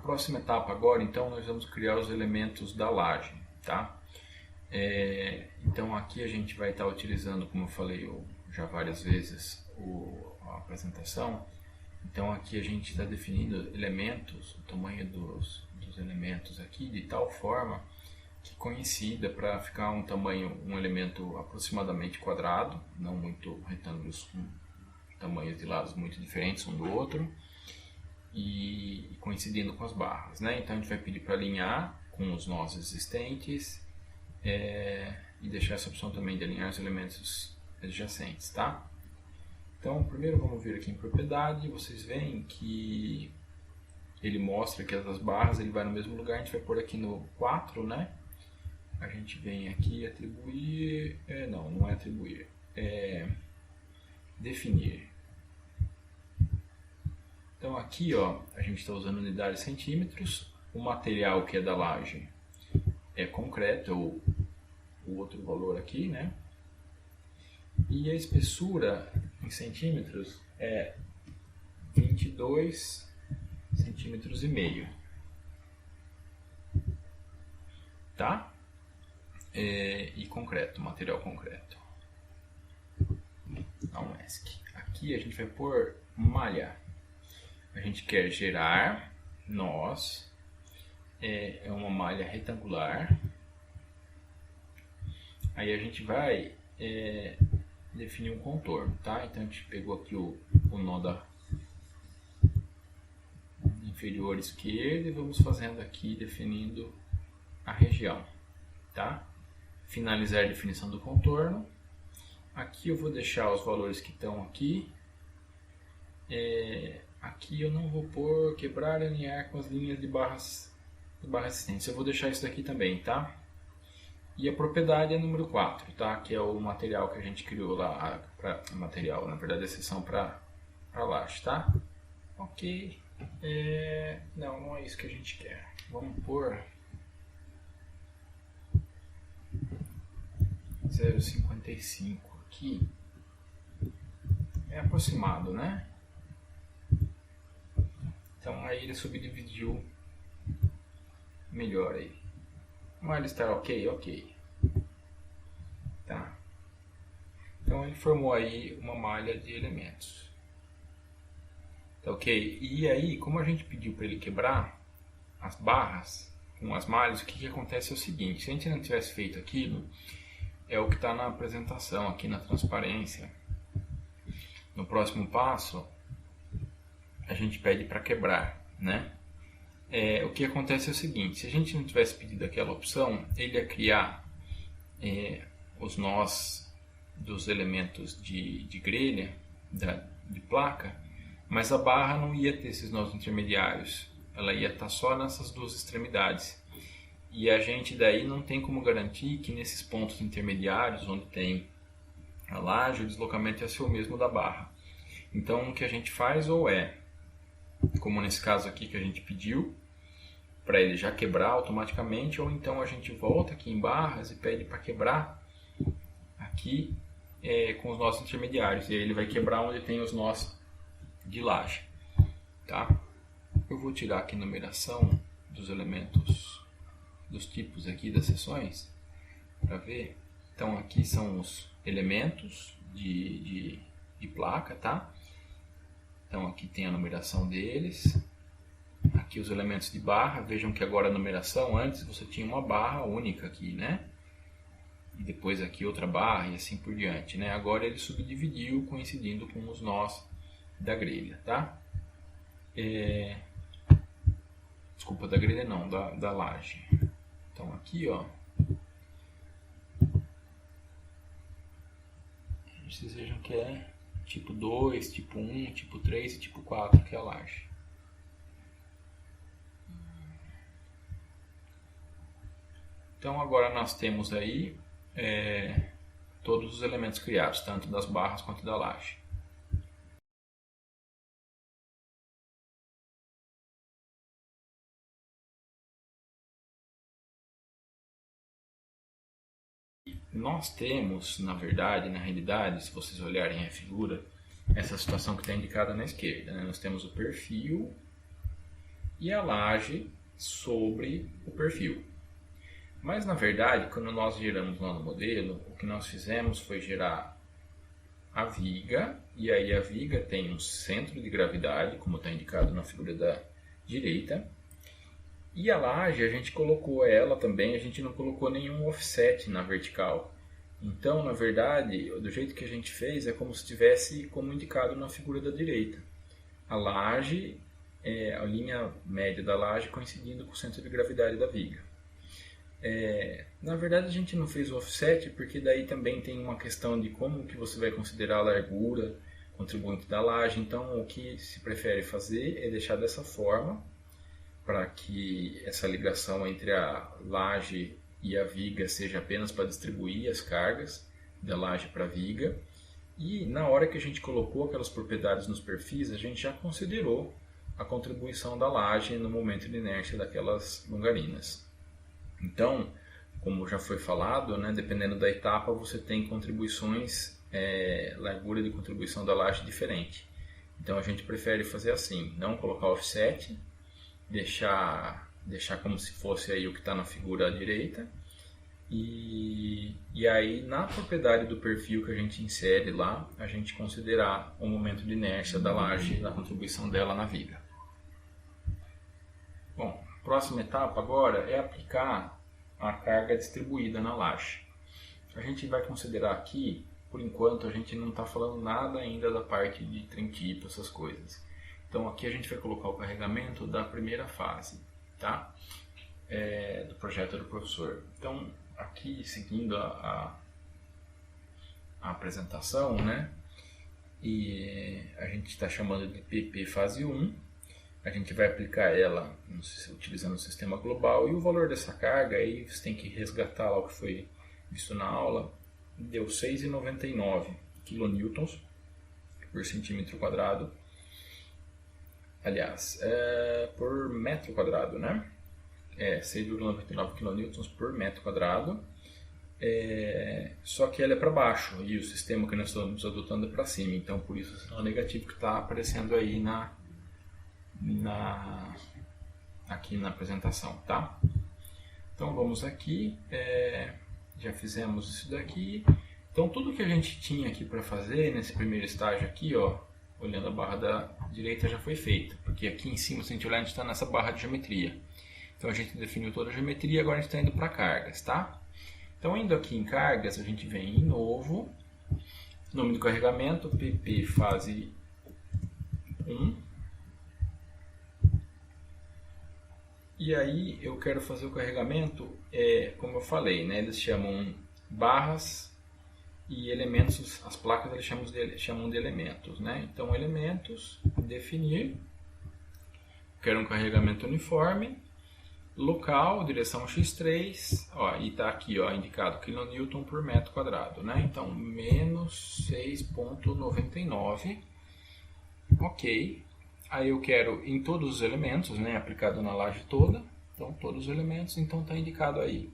próxima etapa agora, então, nós vamos criar os elementos da laje, tá? Então aqui a gente vai estar utilizando, como eu falei já várias vezes, a apresentação. Então aqui a gente está definindo elementos, o tamanho dos elementos aqui de tal forma que coincida para ficar um elemento aproximadamente quadrado, não muito retângulos com tamanhos de lados muito diferentes um do outro, e coincidindo com as barras, né? Então a gente vai pedir para alinhar com os nós existentes e deixar essa opção também de alinhar os elementos adjacentes, tá? Então primeiro vamos vir aqui em propriedade, vocês veem que ele mostra que as barras ele vai no mesmo lugar, a gente vai pôr aqui no 4, né? A gente vem aqui atribuir, não é atribuir, é definir. Então aqui ó, a gente está usando unidades centímetros, o material que é da laje é concreto, ou o outro valor aqui, né? E a espessura em centímetros é 22 centímetros e meio, tá? E concreto, material concreto. Não ESC. Aqui a gente vai pôr malha. A gente quer gerar nós, é uma malha retangular. Aí a gente vai definir um contorno, tá? Então a gente pegou aqui o nó da inferior esquerda e vamos fazendo aqui, definindo a região, tá? Finalizar a definição do contorno. Aqui eu vou deixar os valores que estão aqui. Aqui eu não vou pôr quebrar e alinhar com as linhas de barras existentes. Eu vou deixar isso daqui também, tá? E a propriedade é número 4, tá? Que é o material que a gente criou lá, material, na verdade, a seção para laje, tá? Ok. Não é isso que a gente quer. Vamos pôr 0,55 aqui. É aproximado, né? Então aí ele subdividiu melhor aí. Mas ele está ok. Tá? Então ele formou aí uma malha de elementos. Tá ok? E aí, como a gente pediu para ele quebrar as barras com as malhas, o que acontece é o seguinte: se a gente não tivesse feito aquilo, é o que está na apresentação aqui na transparência. No próximo passo, a gente pede para quebrar, né? O que acontece é o seguinte: se a gente não tivesse pedido aquela opção, ele ia criar os nós dos elementos de grelha, de placa, mas a barra não ia ter esses nós intermediários, ela ia estar só nessas duas extremidades. E a gente daí não tem como garantir que nesses pontos intermediários, onde tem a laje, o deslocamento ia ser o mesmo da barra. Então o que a gente faz como nesse caso aqui que a gente pediu, para ele já quebrar automaticamente, ou então a gente volta aqui em barras e pede para quebrar aqui com os nós intermediários, e aí ele vai quebrar onde tem os nós de laje, tá? Eu vou tirar aqui a numeração dos elementos, dos tipos aqui das seções, para ver. Então aqui são os elementos de placa, tá? Então aqui tem a numeração deles. Aqui os elementos de barra, vejam que agora a numeração, antes você tinha uma barra única aqui, né? E depois aqui outra barra e assim por diante, né? Agora ele subdividiu coincidindo com os nós da grelha, tá? Desculpa, da grelha não, da laje. Então aqui, ó, vocês vejam que é tipo 2, tipo 1, tipo 3 e tipo 4, que é a laje. Então agora nós temos aí todos os elementos criados, tanto das barras quanto da laje. Nós temos, na realidade, se vocês olharem a figura, essa situação que está indicada na esquerda, né? Nós temos o perfil e a laje sobre o perfil. Mas na verdade, quando nós geramos lá no modelo, o que nós fizemos foi gerar a viga, e aí a viga tem um centro de gravidade, como está indicado na figura da direita, e a laje a gente colocou ela também, a gente não colocou nenhum offset na vertical. Então, na verdade, do jeito que a gente fez é como se tivesse como indicado na figura da direita. A laje, a linha média da laje coincidindo com o centro de gravidade da viga. Na verdade a gente não fez o offset porque daí também tem uma questão de como que você vai considerar a largura contribuinte da laje. Então o que se prefere fazer é deixar dessa forma, para que essa ligação entre a laje e a viga seja apenas para distribuir as cargas da laje para a viga. E na hora que a gente colocou aquelas propriedades nos perfis, a gente já considerou a contribuição da laje no momento de inércia daquelas longarinas. Então, como já foi falado, né, dependendo da etapa, você tem contribuições, largura de contribuição da laje diferente. Então a gente prefere fazer assim, não colocar offset, deixar como se fosse aí o que está na figura à direita, e aí na propriedade do perfil que a gente insere lá, a gente considerar o momento de inércia da laje, da contribuição dela na viga. Bom, a próxima etapa agora é aplicar a carga distribuída na laje. A gente vai considerar aqui, por enquanto a gente não está falando nada ainda da parte de trem tipo, essas coisas. Então aqui a gente vai colocar o carregamento da primeira fase, tá? Do projeto do professor. Então aqui seguindo a apresentação, né? E a gente está chamando de PP fase 1. A gente vai aplicar ela utilizando o sistema global, e o valor dessa carga aí você tem que resgatar lá o que foi visto na aula. Deu 6,99 kN por centímetro quadrado. Aliás, por metro quadrado, né? 6,99 kN por metro quadrado. Só que ela é para baixo e o sistema que nós estamos adotando é para cima. Então, por isso o sinal negativo que está aparecendo aí aqui na apresentação, tá? Então, vamos aqui. Já fizemos isso daqui. Então, tudo que a gente tinha aqui para fazer nesse primeiro estágio aqui, ó, olhando a barra da direita, já foi feito, porque aqui em cima, se a gente olhar, a gente está nessa barra de geometria. Então a gente definiu toda a geometria, agora a gente está indo para cargas, tá? Então indo aqui em cargas, a gente vem em novo, nome do carregamento, PP fase 1. E aí eu quero fazer o carregamento, como eu falei, né? Eles chamam barras e elementos, as placas eles chamam de elementos, né? Então, elementos, definir, quero um carregamento uniforme, local, direção x3, ó, e está aqui, ó, indicado kN por metro quadrado, né? Então, menos 6,99, ok. Aí eu quero em todos os elementos, né? Aplicado na laje toda, então todos os elementos, então está indicado aí.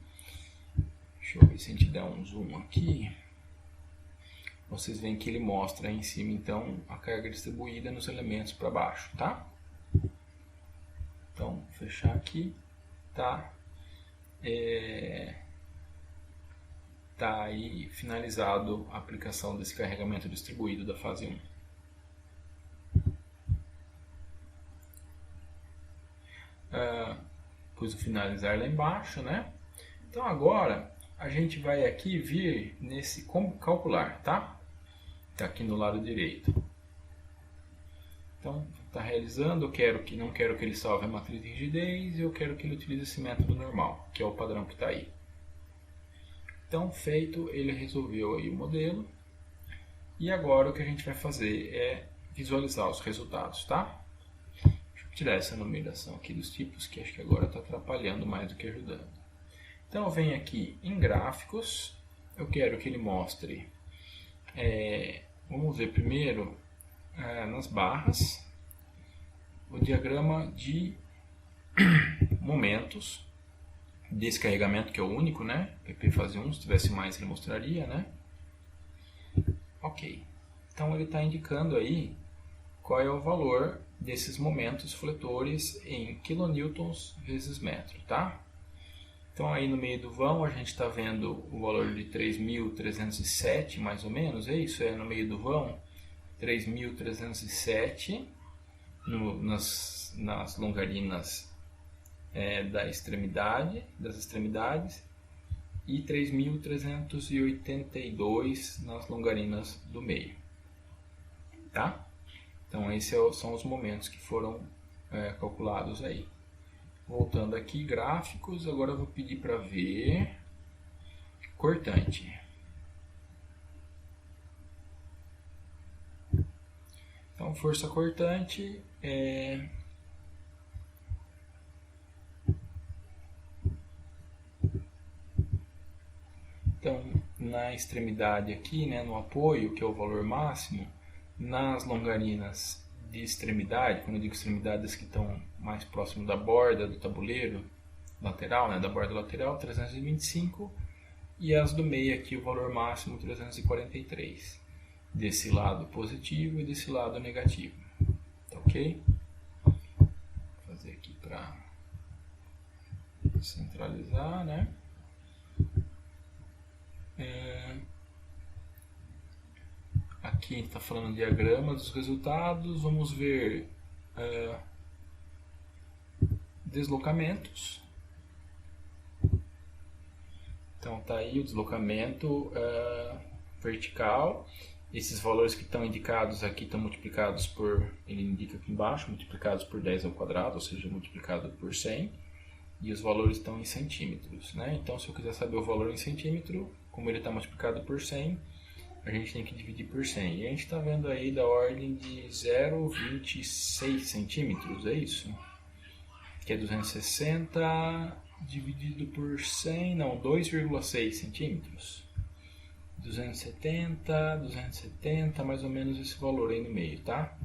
Deixa eu ver se a gente der um zoom aqui. Vocês veem que ele mostra aí em cima, então, a carga distribuída nos elementos para baixo, tá? Então, fechar aqui, tá? Tá aí finalizado a aplicação desse carregamento distribuído da fase 1. Pus o finalizar lá embaixo, né? Então, agora, a gente vai aqui vir nesse como calcular, tá? Está aqui no lado direito. Então, está realizando, não quero que ele salve a matriz de rigidez, eu quero que ele utilize esse método normal, que é o padrão que está aí. Então, feito, ele resolveu aí o modelo. E agora o que a gente vai fazer é visualizar os resultados, tá? Deixa eu tirar essa numeração aqui dos tipos, que acho que agora está atrapalhando mais do que ajudando. Então, eu venho aqui em gráficos, eu quero que ele mostre... vamos ver primeiro nas barras o diagrama de momentos desse carregamento, que é o único, né? PP fase 1, se tivesse mais ele mostraria, né? Ok, então ele está indicando aí qual é o valor desses momentos fletores em quilonewtons vezes metro, tá? Então aí no meio do vão a gente está vendo o valor de 3.307 mais ou menos, é isso? É no meio do vão, 3.307 nas longarinas das extremidades e 3.382 nas longarinas do meio, tá? Então esses são os momentos que foram calculados aí. Voltando aqui, gráficos, agora eu vou pedir para ver cortante. Então, força cortante Então, na extremidade aqui, né, no apoio, que é o valor máximo, nas longarinas de extremidade, quando eu digo extremidades que estão mais próximo da borda do tabuleiro lateral, né, da borda lateral, 325, e as do meio aqui, o valor máximo 343, desse lado positivo e desse lado negativo, tá ok? Vou fazer aqui para centralizar, né? Aqui está falando diagrama dos resultados. Vamos ver deslocamentos. Então tá aí o deslocamento vertical. Esses valores que estão indicados aqui estão multiplicados por, ele indica aqui embaixo, multiplicados por 10 ao quadrado, ou seja, multiplicado por 100. E os valores estão em centímetros, né? Então se eu quiser saber o valor em centímetro, como ele está multiplicado por 100, a gente tem que dividir por 100. E a gente está vendo aí da ordem de 0,26 centímetros, é isso? Que é 260 dividido por 100, não, 2,6 centímetros. 270, mais ou menos esse valor aí no meio, tá?